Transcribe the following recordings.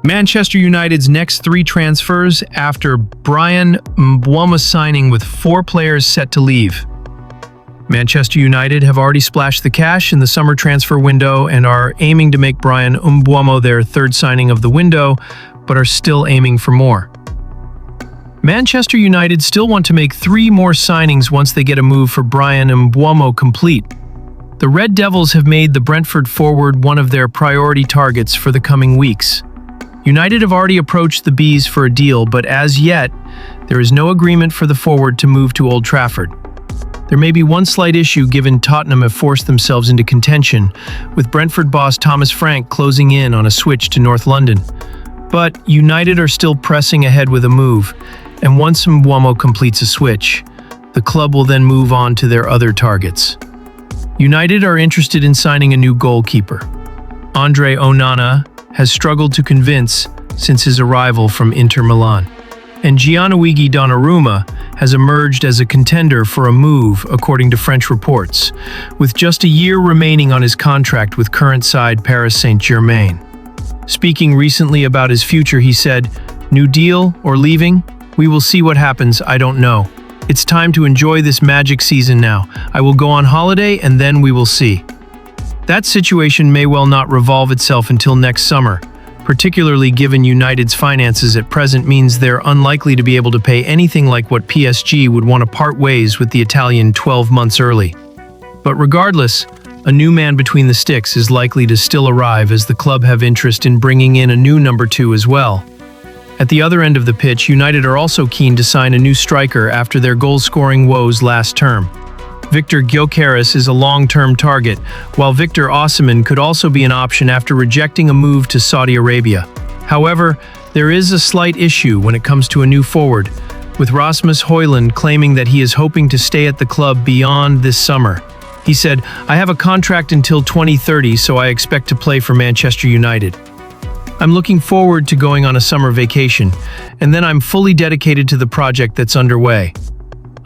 Manchester United's next three transfers after Bryan Mbeumo signing with 4 players set to leave. Manchester United have already splashed the cash in the summer transfer window and are aiming to make Bryan Mbeumo their third signing of the window, but are still aiming for more. Manchester United still want to make 3 more signings once they get a move for Bryan Mbeumo complete. The Red Devils have made the Brentford forward one of their priority targets for the coming weeks. United have already approached the Bees for a deal, but as yet, there is no agreement for the forward to move to Old Trafford. There may be one slight issue given Tottenham have forced themselves into contention, with Brentford boss Thomas Frank closing in on a switch to North London. But United are still pressing ahead with a move, and once Mbeumo completes a switch, the club will then move on to their other targets. United are interested in signing a new goalkeeper. Andre Onana has struggled to convince since his arrival from Inter Milan, and Gianluigi Donnarumma has emerged as a contender for a move, according to French reports, with just a year remaining on his contract with current side Paris Saint-Germain. Speaking recently about his future, he said, "New deal or leaving? We will see what happens, I don't know. It's time to enjoy this magic season now. I will go on holiday and then we will see." That situation may well not revolve itself until next summer, particularly given United's finances at present means they're unlikely to be able to pay anything like what PSG would want to part ways with the Italian 12 months early. But regardless, a new man between the sticks is likely to still arrive as the club have interest in bringing in a new number 2 as well. At the other end of the pitch, United are also keen to sign a new striker after their goal-scoring woes last term. Victor Gyökeres is a long-term target, while Victor Osimhen could also be an option after rejecting a move to Saudi Arabia. However, there is a slight issue when it comes to a new forward, with Rasmus Højlund claiming that he is hoping to stay at the club beyond this summer. He said, "I have a contract until 2030, so I expect to play for Manchester United. I'm looking forward to going on a summer vacation, and then I'm fully dedicated to the project that's underway.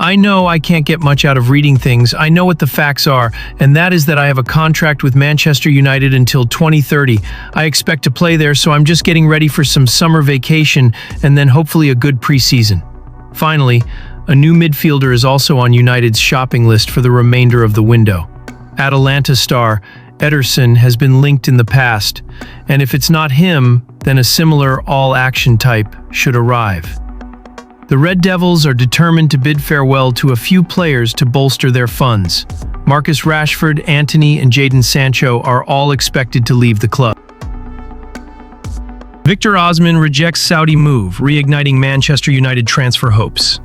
I know I can't get much out of reading things. I know what the facts are, and that is that I have a contract with Manchester United until 2030. I expect to play there, so I'm just getting ready for some summer vacation and then hopefully a good preseason." Finally, a new midfielder is also on United's shopping list for the remainder of the window. Atalanta star Ederson has been linked in the past, and if it's not him, then a similar all-action type should arrive. The Red Devils are determined to bid farewell to a few players to bolster their funds. Marcus Rashford, Antony, and Jadon Sancho are all expected to leave the club. Victor Osimhen rejects Saudi move, reigniting Manchester United transfer hopes.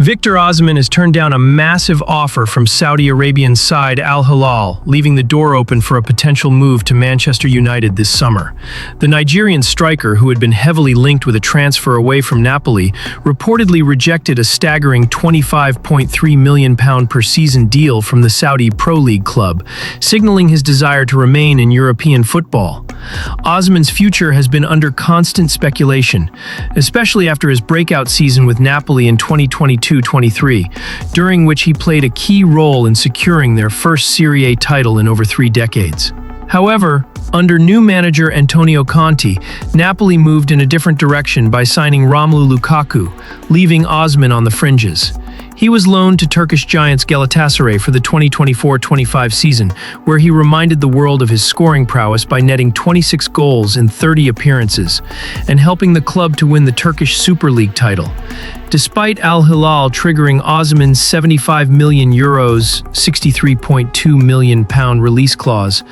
Victor Osimhen has turned down a massive offer from Saudi Arabian side Al Hilal, leaving the door open for a potential move to Manchester United this summer. The Nigerian striker, who had been heavily linked with a transfer away from Napoli, reportedly rejected a staggering £25.3 million per season deal from the Saudi Pro League club, signaling his desire to remain in European football. Osimhen's future has been under constant speculation, especially after his breakout season with Napoli in 2022-23, during which he played a key role in securing their first Serie A title in over 3 decades. However, under new manager Antonio Conte, Napoli moved in a different direction by signing Romelu Lukaku, leaving Osimhen on the fringes. He was loaned to Turkish giants Galatasaray for the 2024-25 season, where he reminded the world of his scoring prowess by netting 26 goals in 30 appearances and helping the club to win the Turkish Super League title. Despite Al Hilal triggering Osimhen's €75 million, £63.2 million release clause,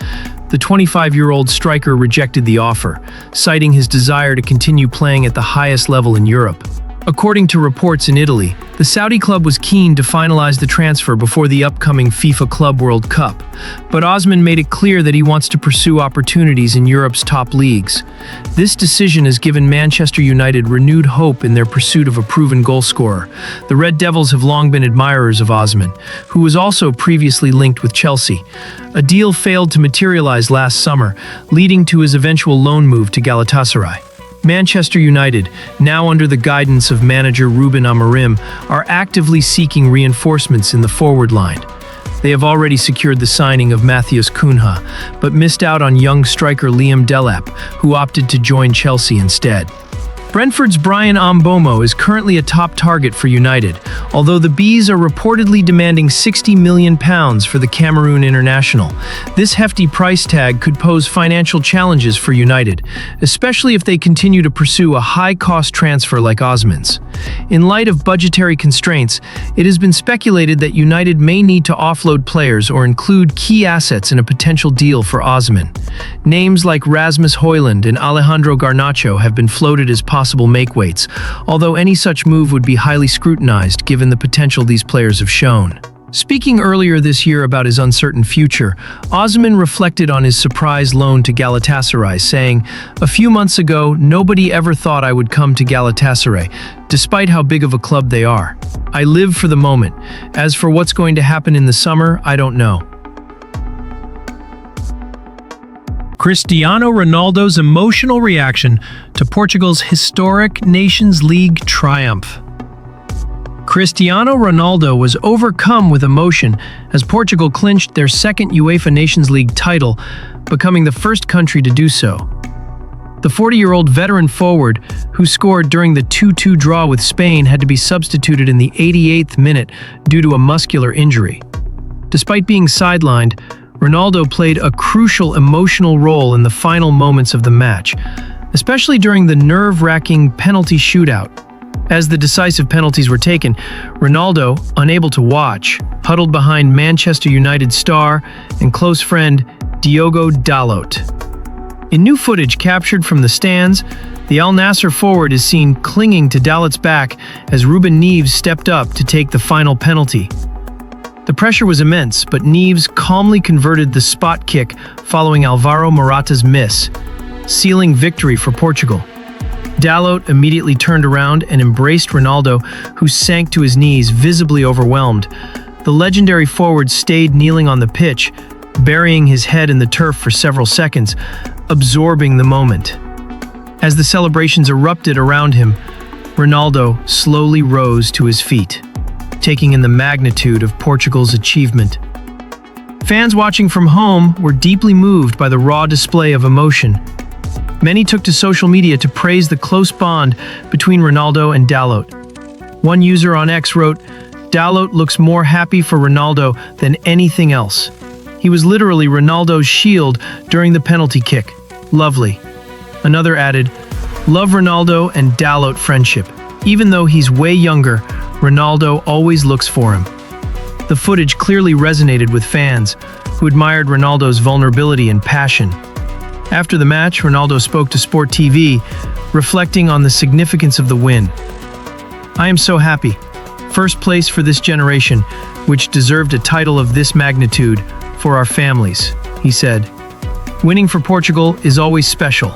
the 25-year-old striker rejected the offer, citing his desire to continue playing at the highest level in Europe. According to reports in Italy, the Saudi club was keen to finalize the transfer before the upcoming FIFA Club World Cup, but Osimhen made it clear that he wants to pursue opportunities in Europe's top leagues. This decision has given Manchester United renewed hope in their pursuit of a proven goalscorer. The Red Devils have long been admirers of Osimhen, who was also previously linked with Chelsea. A deal failed to materialize last summer, leading to his eventual loan move to Galatasaray. Manchester United, now under the guidance of manager Ruben Amorim, are actively seeking reinforcements in the forward line. They have already secured the signing of Matheus Cunha, but missed out on young striker Liam Delap, who opted to join Chelsea instead. Brentford's Brian Mbeumo is currently a top target for United, although the Bees are reportedly demanding £60 million for the Cameroon international. This hefty price tag could pose financial challenges for United, especially if they continue to pursue a high-cost transfer like Osman's. In light of budgetary constraints, it has been speculated that United may need to offload players or include key assets in a potential deal for Osman. Names like Rasmus Højlund and Alejandro Garnacho have been floated as possible make-weights, although any such move would be highly scrutinized given the potential these players have shown. Speaking earlier this year about his uncertain future, Osman reflected on his surprise loan to Galatasaray, saying, "A few months ago, nobody ever thought I would come to Galatasaray, despite how big of a club they are. I live for the moment. As for what's going to happen in the summer, I don't know." Cristiano Ronaldo's emotional reaction to Portugal's historic Nations League triumph. Cristiano Ronaldo was overcome with emotion as Portugal clinched their second UEFA Nations League title, becoming the first country to do so. The 40-year-old veteran forward, who scored during the 2-2 draw with Spain, had to be substituted in the 88th minute due to a muscular injury. Despite being sidelined, Ronaldo played a crucial emotional role in the final moments of the match, especially during the nerve-wracking penalty shootout. As the decisive penalties were taken, Ronaldo, unable to watch, huddled behind Manchester United star and close friend Diogo Dalot. In new footage captured from the stands, the Al Nassr forward is seen clinging to Dalot's back as Ruben Neves stepped up to take the final penalty. The pressure was immense, but Neves calmly converted the spot kick following Alvaro Morata's miss, sealing victory for Portugal. Dalot immediately turned around and embraced Ronaldo, who sank to his knees, visibly overwhelmed. The legendary forward stayed kneeling on the pitch, burying his head in the turf for several seconds, absorbing the moment. As the celebrations erupted around him, Ronaldo slowly rose to his feet, taking in the magnitude of Portugal's achievement. Fans watching from home were deeply moved by the raw display of emotion. Many took to social media to praise the close bond between Ronaldo and Dalot. One user on X wrote, "Dalot looks more happy for Ronaldo than anything else. He was literally Ronaldo's shield during the penalty kick. Lovely." Another added, "Love Ronaldo and Dalot friendship. Even though he's way younger, Ronaldo always looks for him." The footage clearly resonated with fans, who admired Ronaldo's vulnerability and passion. After the match, Ronaldo spoke to Sport TV, reflecting on the significance of the win. "I am so happy. First place for this generation, which deserved a title of this magnitude for our families," he said. "Winning for Portugal is always special.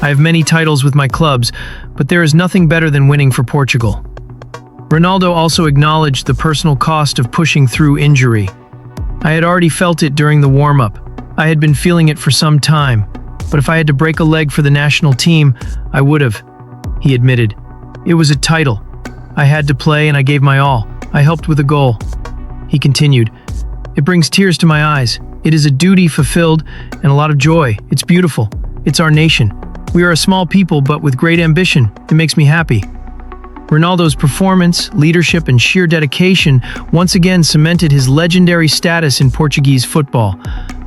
I have many titles with my clubs, but there is nothing better than winning for Portugal." Ronaldo also acknowledged the personal cost of pushing through injury. "I had already felt it during the warm-up. I had been feeling it for some time, but if I had to break a leg for the national team, I would have," he admitted. "It was a title. I had to play and I gave my all. I helped with a goal." He continued, "It brings tears to my eyes. It is a duty fulfilled and a lot of joy. It's beautiful. It's our nation. We are a small people, but with great ambition. It makes me happy." Ronaldo's performance, leadership, and sheer dedication once again cemented his legendary status in Portuguese football.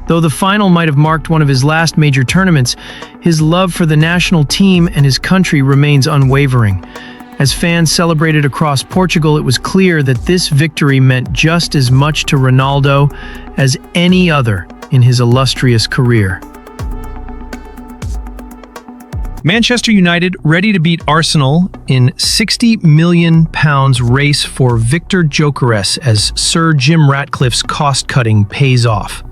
Though the final might have marked one of his last major tournaments, his love for the national team and his country remains unwavering. As fans celebrated across Portugal, it was clear that this victory meant just as much to Ronaldo as any other in his illustrious career. Manchester United ready to beat Arsenal in £60 million race for Victor Gyökeres as Sir Jim Ratcliffe's cost-cutting pays off.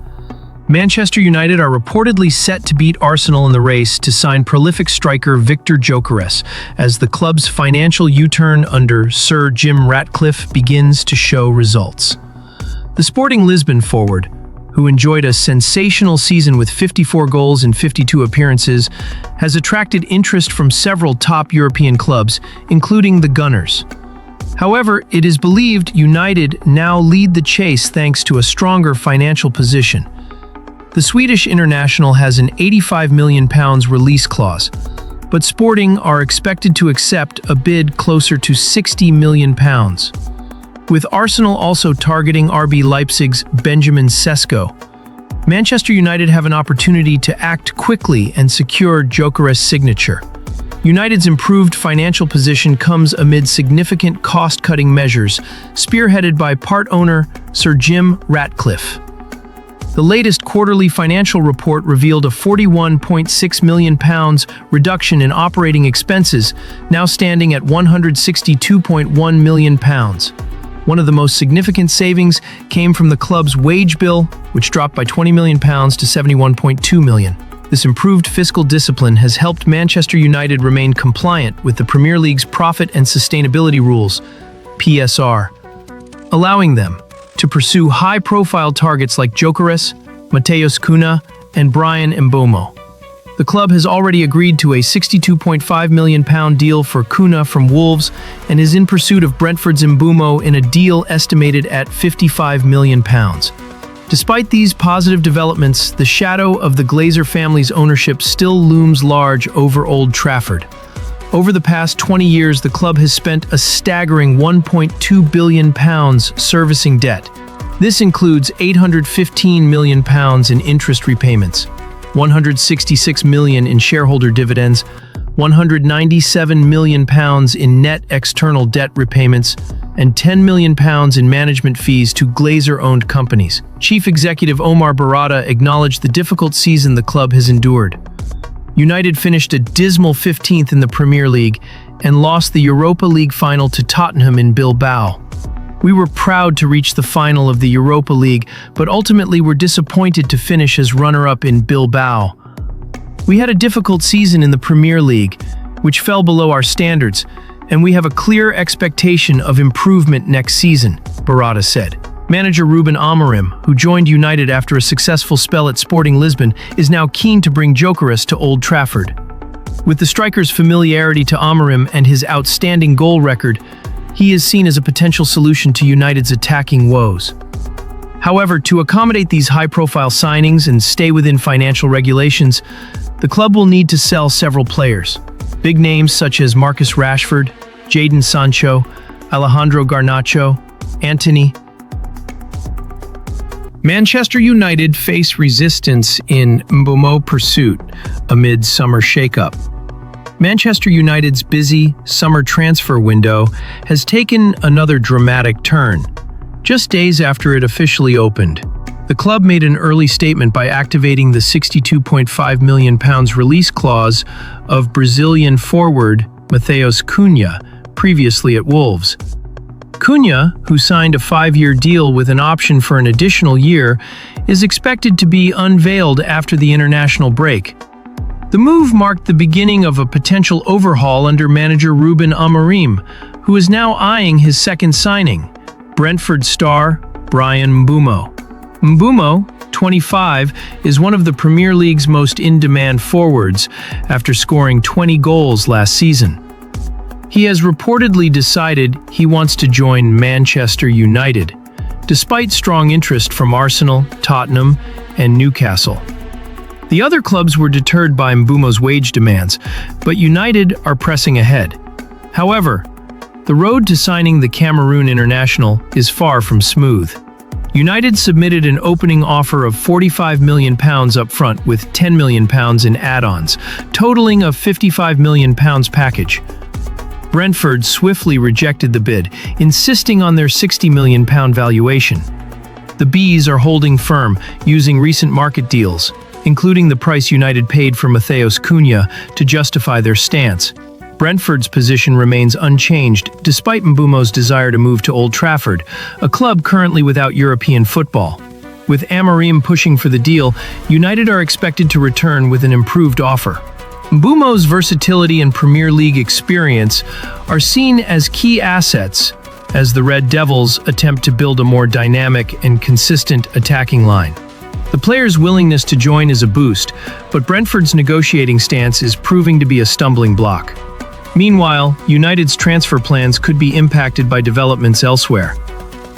Manchester United are reportedly set to beat Arsenal in the race to sign prolific striker Victor Gyökeres as the club's financial U-turn under Sir Jim Ratcliffe begins to show results. The Sporting Lisbon forward, who enjoyed a sensational season with 54 goals in 52 appearances, has attracted interest from several top European clubs, including the Gunners. However, it is believed United now lead the chase thanks to a stronger financial position. The Swedish international has an £85 million release clause, but Sporting are expected to accept a bid closer to £60 million. With Arsenal also targeting RB Leipzig's Benjamin Sesko, Manchester United have an opportunity to act quickly and secure Gyökeres' signature. United's improved financial position comes amid significant cost-cutting measures, spearheaded by part owner Sir Jim Ratcliffe. The latest quarterly financial report revealed a £41.6 million reduction in operating expenses, now standing at £162.1 million. One of the most significant savings came from the club's wage bill, which dropped by £20 million to £71.2 million. This improved fiscal discipline has helped Manchester United remain compliant with the Premier League's Profit and Sustainability Rules, PSR, allowing them to pursue high-profile targets like Gyökeres, Matheus Cunha, and Bryan Mbeumo. The club has already agreed to a £62.5 million deal for Cunha from Wolves and is in pursuit of Brentford's Mbeumo in a deal estimated at £55 million. Despite these positive developments, the shadow of the Glazer family's ownership still looms large over Old Trafford. Over the past 20 years, the club has spent a staggering £1.2 billion servicing debt. This includes £815 million in interest repayments, £166 million in shareholder dividends, £197 million in net external debt repayments, and £10 million in management fees to Glazer-owned companies. Chief Executive Omar Barada acknowledged the difficult season the club has endured. United finished a dismal 15th in the Premier League and lost the Europa League final to Tottenham in Bilbao. We were proud to reach the final of the Europa League, but ultimately were disappointed to finish as runner-up in Bilbao. We had a difficult season in the Premier League, which fell below our standards, and we have a clear expectation of improvement next season, Barada said. Manager Ruben Amorim, who joined United after a successful spell at Sporting Lisbon, is now keen to bring Gyökeres to Old Trafford. With the striker's familiarity to Amorim and his outstanding goal record, he is seen as a potential solution to United's attacking woes. However, to accommodate these high-profile signings and stay within financial regulations, the club will need to sell several players. Big names such as Marcus Rashford, Jadon Sancho, Alejandro Garnacho, Antony. Manchester United face resistance in Mbeumo pursuit amid summer shakeup. Manchester United's busy summer transfer window has taken another dramatic turn. Just days after it officially opened, the club made an early statement by activating the £62.5 million release clause of Brazilian forward Matheus Cunha, previously at Wolves. Cunha, who signed a 5-year deal with an option for an additional year, is expected to be unveiled after the international break. The move marked the beginning of a potential overhaul under manager Ruben Amorim, who is now eyeing his second signing, Brentford star Bryan Mbeumo. Mbeumo, 25, is one of the Premier League's most in-demand forwards after scoring 20 goals last season. He has reportedly decided he wants to join Manchester United, despite strong interest from Arsenal, Tottenham, and Newcastle. The other clubs were deterred by Mbeumo's wage demands, but United are pressing ahead. However, the road to signing the Cameroon international is far from smooth. United submitted an opening offer of £45 million up front with £10 million in add-ons, totaling a £55 million package. Brentford swiftly rejected the bid, insisting on their £60 million valuation. The Bees are holding firm, using recent market deals, including the price United paid for Matheus Cunha, to justify their stance. Brentford's position remains unchanged, despite Mbeumo's desire to move to Old Trafford, a club currently without European football. With Amorim pushing for the deal, United are expected to return with an improved offer. Mbeumo's versatility and Premier League experience are seen as key assets as the Red Devils attempt to build a more dynamic and consistent attacking line. The player's willingness to join is a boost, but Brentford's negotiating stance is proving to be a stumbling block. Meanwhile, United's transfer plans could be impacted by developments elsewhere.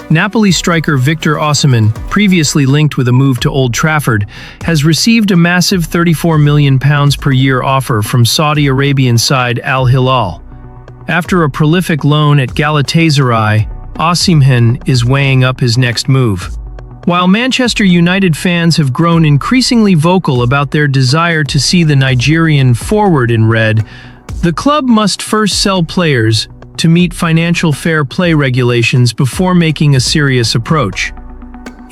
Napoli striker Victor Osimhen, previously linked with a move to Old Trafford, has received a massive £34 million per year offer from Saudi Arabian side Al Hilal. After a prolific loan at Galatasaray, Osimhen is weighing up his next move. While Manchester United fans have grown increasingly vocal about their desire to see the Nigerian forward in red, the club must first sell players to meet financial fair play regulations before making a serious approach.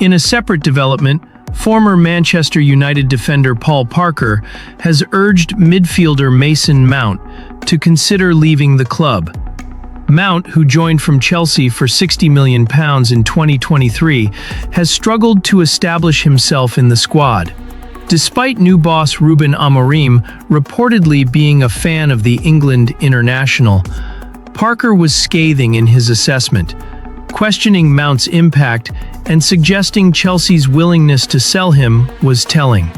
In a separate development, former Manchester United defender Paul Parker has urged midfielder Mason Mount to consider leaving the club. Mount, who joined from Chelsea for £60 million in 2023, has struggled to establish himself in the squad. Despite new boss Ruben Amorim reportedly being a fan of the England international, Parker was scathing in his assessment, questioning Mount's impact and suggesting Chelsea's willingness to sell him was telling.